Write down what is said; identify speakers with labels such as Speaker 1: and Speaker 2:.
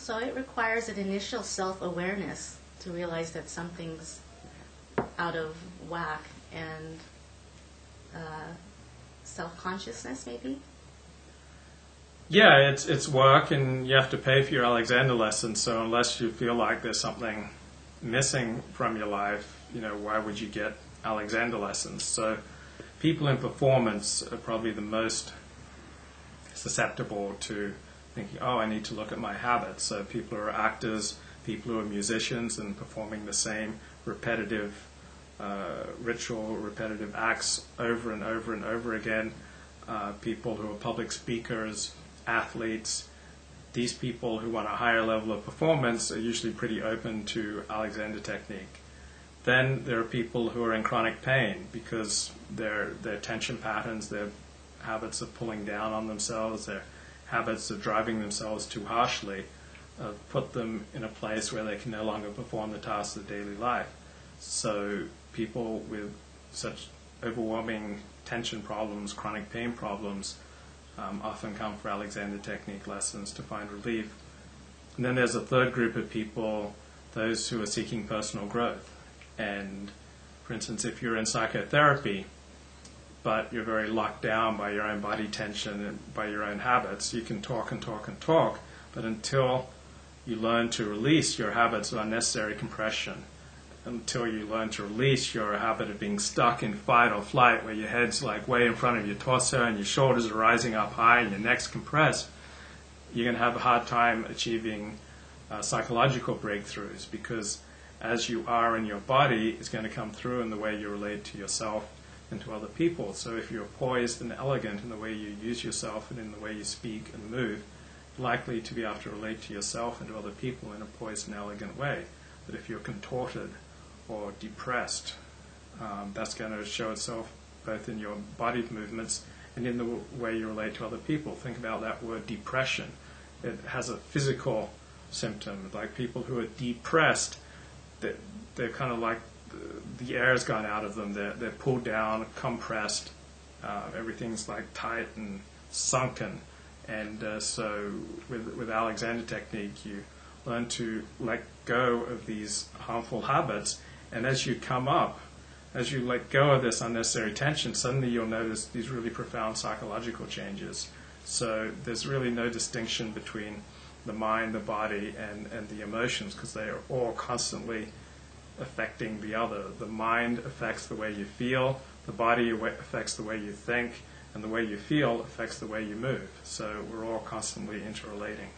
Speaker 1: So it requires an initial self-awareness to realize that something's out of whack, and self-consciousness, maybe?
Speaker 2: Yeah, it's work, and you have to pay for your Alexander lessons, so unless you feel like there's something missing from your life, why would you get Alexander lessons? So people in performance are probably the most susceptible to thinking, oh, I need to look at my habits. So people who are actors, people who are musicians and performing the same repetitive ritual, repetitive acts over and over and over again, people who are public speakers, athletes, these people who want a higher level of performance are usually pretty open to Alexander technique. Then there are people who are in chronic pain because their tension patterns, their habits of pulling down on themselves, their habits of driving themselves too harshly, put them in a place where they can no longer perform the tasks of daily life. So people with such overwhelming tension problems, chronic pain problems, often come for Alexander technique lessons to find relief. And then there's a third group of people, those who are seeking personal growth. And for instance, if you're in psychotherapy, but you're very locked down by your own body tension and by your own habits, you can talk and talk and talk, but until you learn to release your habits of unnecessary compression, until you learn to release your habit of being stuck in fight or flight, where your head's like way in front of your torso and your shoulders are rising up high and your neck's compressed, you're going to have a hard time achieving psychological breakthroughs, because as you are in your body, it's going to come through in the way you relate to yourself and to other people. So if you're poised and elegant in the way you use yourself and in the way you speak and move, you're likely to be able to relate to yourself and to other people in a poised and elegant way. But if you're contorted or depressed, that's going to show itself both in your body movements and in the way you relate to other people. Think about that word depression. It has a physical symptom. Like people who are depressed, they're kind of like the air has gone out of them. They're pulled down, compressed. Everything's like tight and sunken. And so with Alexander technique, you learn to let go of these harmful habits. And as you come up, as you let go of this unnecessary tension, suddenly you'll notice these really profound psychological changes. So there's really no distinction between the mind, the body, and the emotions, because they are all constantly affecting the other. The mind affects the way you feel, the body affects the way you think, and the way you feel affects the way you move. So we're all constantly interrelating.